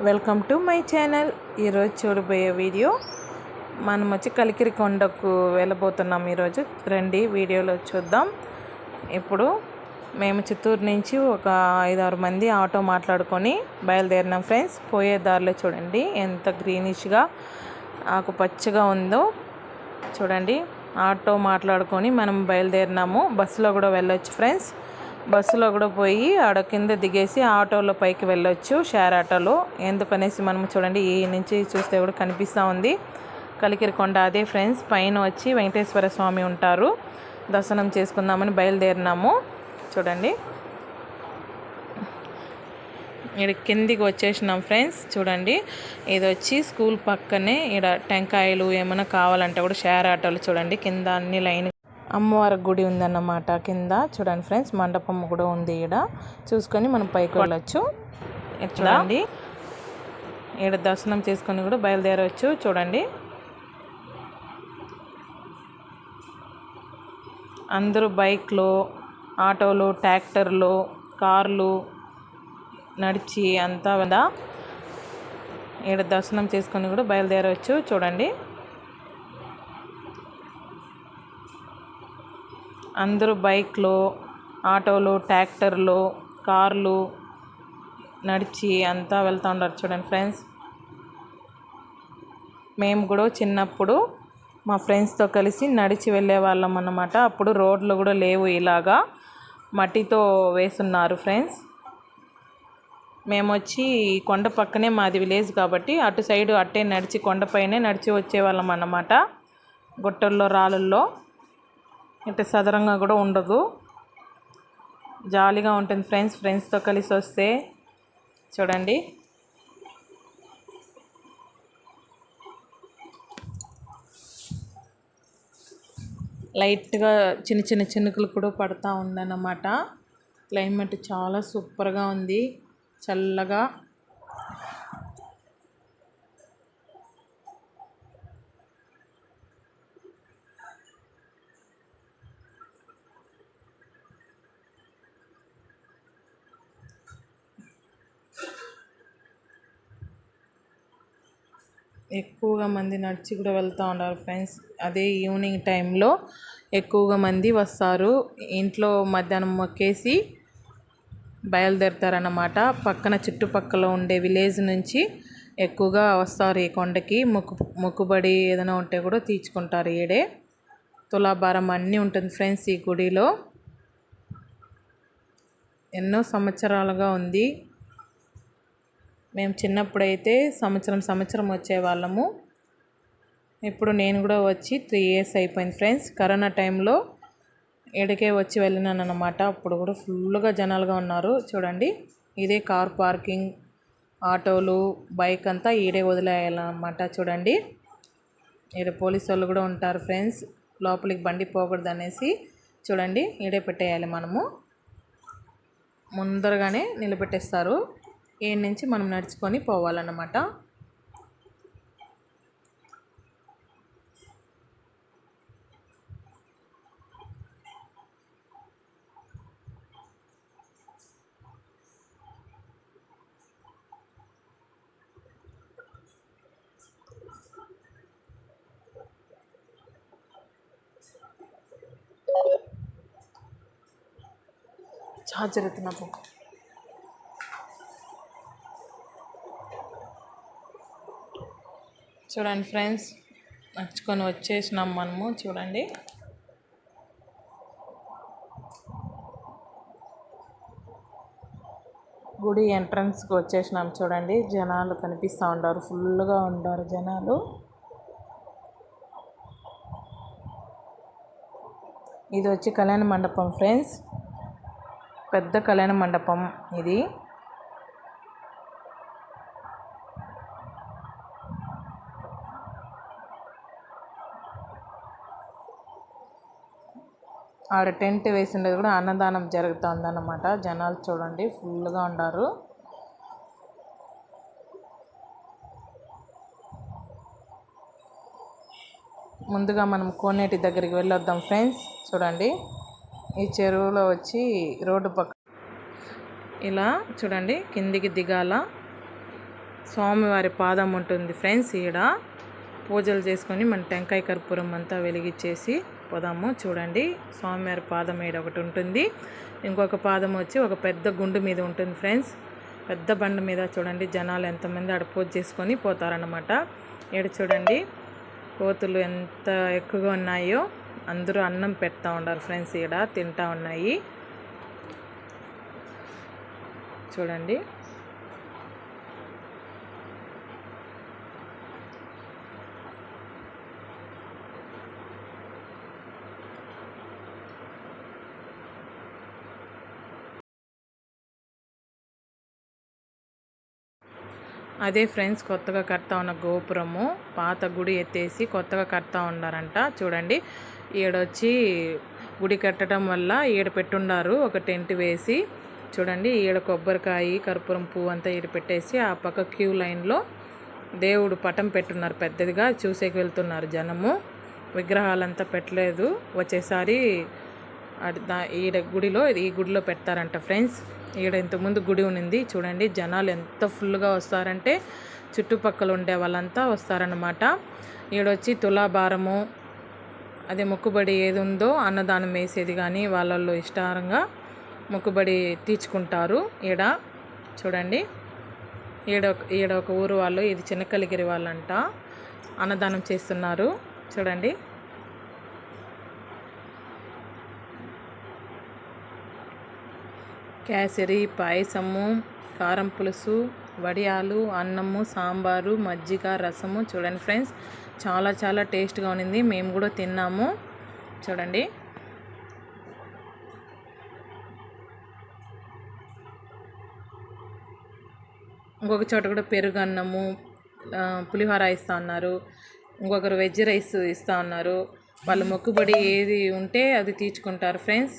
Welcome to my channel. ఈరోజు చూడబోయే video మనం వచ్చి కలికిరి కొండకు వెళ్ళబోతున్నాం. ఈరోజు రండి వీడియోలో చూద్దాం. ఇప్పుడు మేము చిత్తూరు నుంచి ఒక 5-6 మంది ఆటో మాట్లాడుకొని బయలుదేరినాం ఫ్రెండ్స్. పోయే దారిలో చూడండి ఎంత గ్రీనిష్గా ఆకుపచ్చగా ఉందో చూడండి. ఆటో మాట్లాడుకొని మనం బయలుదేరినాము. బస్సులో కూడా వెళ్ళొచ్చు ఫ్రెండ్స్. బస్సులో కూడా పోయి ఆడ కింద దిగేసి ఆటోలో పైకి వెళ్ళొచ్చు, షేర్ ఆటోలో. ఎందుకనేసి మనం చూడండి ఈ నుంచి చూస్తే కూడా కనిపిస్తూ ఉంది కలికిరి కొండ. అదే ఫ్రెండ్స్, పైన వచ్చి వెంకటేశ్వర స్వామి ఉంటారు. దర్శనం చేసుకుందామని బయలుదేరినాము. చూడండి ఇక్కడ కిందికి వచ్చేసినాం ఫ్రెండ్స్. చూడండి ఇది వచ్చి స్కూల్ పక్కనే. ఇక్కడ టెంకాయలు ఏమైనా కావాలంటే కూడా షేర్ ఆటోలు చూడండి. కింద అన్ని లైన్ అమ్మవారి గుడి ఉందన్నమాట కింద. చూడండి ఫ్రెండ్స్, మండపం కూడా ఉంది. ఇక్కడ చూసుకొని మనం పైకి వెళ్ళొచ్చు. చూడండి ఇక్కడ దర్శనం చేసుకొని కూడా బయలుదేరవచ్చు. చూడండి అందరూ బైక్లు, ఆటోలు, ట్రాక్టర్లు, కార్లు నడిచి అంతా ఇక్కడ దర్శనం చేసుకొని కూడా బయలుదేరవచ్చు. చూడండి అందరూ బైక్లు, ఆటోలు, ట్రాక్టర్లు, కార్లు నడిచి అంతా వెళ్తూ ఉంటారు. చూడండి ఫ్రెండ్స్, మేము కూడా చిన్నప్పుడు మా ఫ్రెండ్స్తో కలిసి నడిచి వెళ్ళే వాళ్ళం అన్నమాట. అప్పుడు రోడ్లు కూడా లేవు, ఇలాగా మట్టితో వేస్తున్నారు ఫ్రెండ్స్. మేము వచ్చి కొండ పక్కనే మాది విలేజ్ కాబట్టి అటు సైడు అట్టే నడిచి కొండపైనే నడిచి వచ్చేవాళ్ళం అన్నమాట. గుట్టల్లో, రాళ్ళల్లో ఇట్లా సదరంగా కూడా ఉండదు, జాలీగా ఉంటుంది ఫ్రెండ్స్. ఫ్రెండ్స్తో కలిసి వస్తే చూడండి లైట్గా చిన్న చిన్న చినుకులు కూడా పడుతూ ఉందన్నమాట. క్లైమేట్ చాలా సూపర్గా ఉంది, చల్లగా. ఎక్కువగా మంది నడిచి కూడా వెళ్తూ ఉన్నారు ఫ్రెండ్స్. అదే ఈవినింగ్ టైంలో ఎక్కువగా మంది వస్తారు. ఇంట్లో మధ్యాహ్నం మొక్కేసి బయలుదేరుతారన్నమాట. పక్కన చుట్టుపక్కల ఉండే విలేజ్ నుంచి ఎక్కువగా వస్తారు ఈ కొండకి. మొక్కుబడి ఏదైనా ఉంటే కూడా తీర్చుకుంటారు. ఈడే తులాభారం అన్నీ ఉంటుంది ఫ్రెండ్స్. ఈ గుడిలో ఎన్నో సంవత్సరాలుగా ఉంది. మేము చిన్నప్పుడైతే సంవత్సరం వచ్చేవాళ్ళము. ఇప్పుడు నేను కూడా వచ్చి 3 years అయిపోయింది ఫ్రెండ్స్. కరోనా టైంలో ఎడికే వచ్చి వెళ్ళినాను అన్నమాట. అప్పుడు కూడా ఫుల్గా జనాలుగా ఉన్నారు. చూడండి ఇదే కార్ పార్కింగ్, ఆటోలు, బైక్ అంతా ఈడే వదిలేయాలన్నమాట. చూడండి ఈడ పోలీసు వాళ్ళు కూడా ఉంటారు ఫ్రెండ్స్. లోపలికి బండి పోకూడదు అనేసి చూడండి ఈడే పెట్టేయాలి. మనము ముందరగానే నిలబెట్టేస్తారు. ఈ నుంచి మనం నడుచుకొని పోవాలన్నమాట. చార్జర్ ఎత్తునప్పు. చూడండి ఫ్రెండ్స్, నడుచుకొని వచ్చేసినాం మనము. చూడండి గుడి ఎంట్రన్స్కి వచ్చేసినాం. చూడండి జనాలు కనిపిస్తూ ఉంటారు, ఫుల్గా ఉంటారు జనాలు. ఇది వచ్చి కళ్యాణ మండపం ఫ్రెండ్స్, పెద్ద కళ్యాణ మండపం ఇది. ఆడ టెంట్ వేసిండేది కూడా అన్నదానం జరుగుతుందన్నమాట. జనాలు చూడండి ఫుల్గా ఉన్నారు. ముందుగా మనం కోనేటి దగ్గరికి వెళ్ళొద్దాం ఫ్రెండ్స్. చూడండి ఈ చెరువులో వచ్చి రోడ్డు పక్క ఇలా చూడండి కిందికి దిగాల. స్వామివారి పాదం ఉంటుంది ఫ్రెండ్స్. ఈడ పూజలు చేసుకొని మన టెంకాయ కర్పూరం అంతా వెలిగించేసి పోదాము. చూడండి, స్వామివారి పాదం ఈడ ఒకటి ఉంటుంది, ఇంకొక పాదం వచ్చి ఒక పెద్ద గుండు మీద ఉంటుంది ఫ్రెండ్స్. పెద్ద బండ మీద చూడండి జనాలు ఎంతమంది ఆడ పూజ చేసుకొని పోతారన్నమాట. ఈడ చూడండి కోతులు ఎంత ఎక్కువగా ఉన్నాయో, అందరూ అన్నం పెడతా ఉన్నారు ఫ్రెండ్స్. ఈడ తింటా ఉన్నాయి చూడండి. అదే ఫ్రెండ్స్ కొత్తగా కడతా ఉన్న గోపురము. పాత గుడి ఎత్తేసి కొత్తగా కడతా ఉన్నారంట. చూడండి, ఈడొచ్చి గుడి కట్టడం వల్ల ఈడ పెట్టున్నారు ఒక టెంట్ వేసి. చూడండి, ఈడ కొబ్బరికాయ కర్పూరం పువ్వు అంతా ఈడ పెట్టేసి ఆ పక్క క్యూ లైన్లో దేవుడు పటం పెట్టున్నారు పెద్దదిగా. చూసేకి వెళ్తున్నారు జనము. విగ్రహాలంతా పెట్టలేదు, వచ్చేసారి ఈడ గుడిలో ఈ గుడిలో పెడతారంట ఫ్రెండ్స్. ఈడ ఇంతకుముందు గుడి ఉన్నింది. చూడండి జనాలు ఎంత ఫుల్గా వస్తారంటే చుట్టుపక్కల ఉండే వాళ్ళంతా వస్తారన్నమాట. ఈడొచ్చి తులాభారము, అదే మొక్కుబడి ఏది ఉందో అన్నదానం వేసేది కానీ వాళ్ళల్లో ఇష్టారంగా మొక్కుబడి తీర్చుకుంటారు. ఈడ చూడండి, ఈడ ఒక ఊరు వాళ్ళు, ఇది చిన్న కలికిరి వాళ్ళంట, అన్నదానం చేస్తున్నారు. చూడండి, కేసరి, పాయసము, కారం పులుసు, వడియాలు, అన్నము, సాంబారు, మజ్జిగ, రసము. చూడండి ఫ్రెండ్స్, చాలా చాలా టేస్ట్గా ఉన్నింది. మేము కూడా తిన్నాము. చూడండి, ఇంకొక చోట కూడా పెరుగు అన్నము, పులిహోర ఇస్తూ ఉన్నారు. ఇంకొకరు వెజ్ రైస్ ఇస్తూ ఉన్నారు. వాళ్ళు మొక్కుబడి ఏది ఉంటే అది తీర్చుకుంటారు ఫ్రెండ్స్.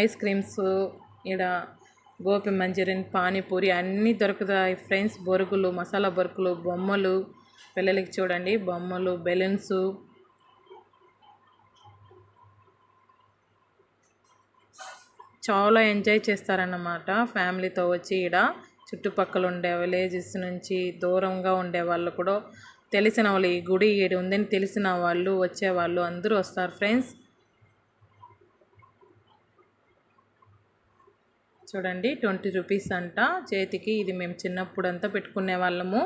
ఐస్ క్రీమ్స్, ఈడ గోపి మంచూరియన్, పానీపూరి అన్నీ దొరుకుతాయి ఫ్రెండ్స్. బొరుగులు, మసాలా బొరుగులు, బొమ్మలు, పిల్లలకి చూడండి బొమ్మలు, బెలూన్స్. చాలా ఎంజాయ్ చేస్తారన్నమాట ఫ్యామిలీతో వచ్చి. ఈడ చుట్టుపక్కల ఉండే విలేజెస్ నుంచి దూరంగా ఉండే వాళ్ళు కూడా, తెలిసిన వాళ్ళు, ఈ గుడి ఈడ ఉందని తెలిసిన వాళ్ళు, వచ్చేవాళ్ళు అందరూ వస్తారు ఫ్రెండ్స్. చూడండి, 20 రూపీస్ అంట చేతికి. ఇది మేము చిన్నప్పుడు అంతా పెట్టుకునే వాళ్ళము.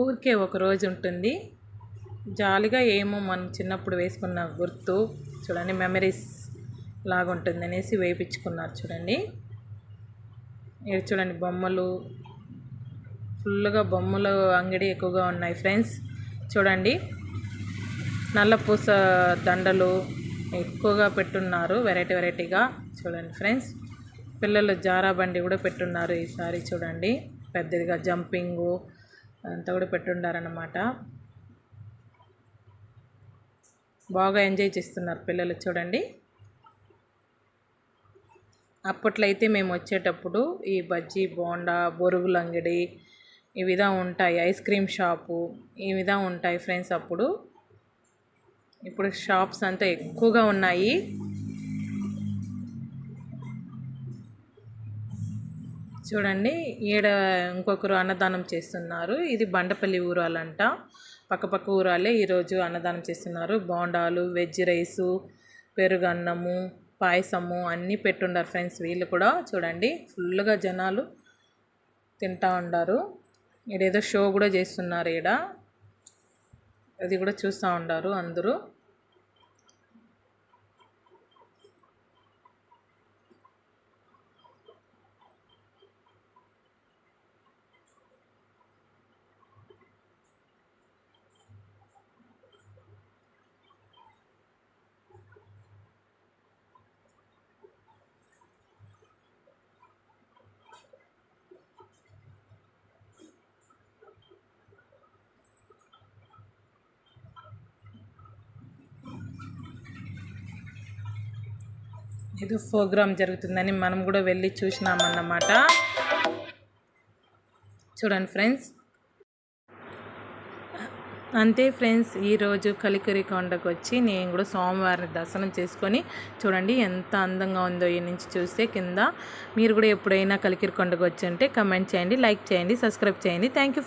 ఊరికే ఒక రోజు ఉంటుంది, జాలీగా ఏమో మనం చిన్నప్పుడు వేసుకున్న గుర్తు. చూడండి, మెమరీస్ లాగా ఉంటుంది అనేసి వేయించుకున్నారు. చూడండి, ఇక్కడ చూడండి బొమ్మలు, ఫుల్గా బొమ్మల అంగడి ఎక్కువగా ఉన్నాయి ఫ్రెండ్స్. చూడండి, నల్లపూస దండలు ఎక్కువగా పెట్టున్నారు వెరైటీ వెరైటీగా. చూడండి ఫ్రెండ్స్, పిల్లలు జారా బండి కూడా పెట్టున్నారు ఈసారి. చూడండి, పెద్దదిగా జంపింగు అంతా కూడా పెట్టుండారన్నమాట. బాగా ఎంజాయ్ చేస్తున్నారు పిల్లలు. చూడండి, అప్పట్లో అయితే మేము వచ్చేటప్పుడు ఈ బజ్జీ, బోండా, బొరుగుల అంగడి ఈ విధంగా ఉంటాయి, ఐస్ క్రీమ్ షాపు ఈ విధంగా ఉంటాయి ఫ్రెండ్స్ అప్పుడు. ఇప్పుడు షాప్స్ అంతా ఎక్కువగా ఉన్నాయి. చూడండి, ఈడ ఇంకొకరు అన్నదానం చేస్తున్నారు. ఇది బండపల్లి ఊరాలంట, పక్కపక్క ఊరాలే ఈరోజు అన్నదానం చేస్తున్నారు. బోండాలు, వెజ్ రైసు, పెరుగు అన్నము, పాయసము అన్నీ పెట్టుండారు ఫ్రెండ్స్. వీళ్ళు కూడా చూడండి ఫుల్గా జనాలు తింటా ఉండారు. ఈడేదో షో కూడా చేస్తున్నారు. ఈడ అది కూడా చూస్తూ ఉండారు అందరూ. ఇది ప్రోగ్రామ్ జరుగుతుందని మనం కూడా వెళ్ళి చూసినామన్నమాట. చూడండి ఫ్రెండ్స్. అంతే ఫ్రెండ్స్, ఈరోజు కలికిరి కొండకు వచ్చి నేను కూడా స్వామివారిని దర్శనం చేసుకొని చూడండి ఎంత అందంగా ఉందో ఈ నుంచి చూస్తే కింద. మీరు కూడా ఎప్పుడైనా కలికిరి కొండకు వచ్చి ఉంటే కమెంట్ చేయండి, లైక్ చేయండి, సబ్స్క్రైబ్ చేయండి. Thank you.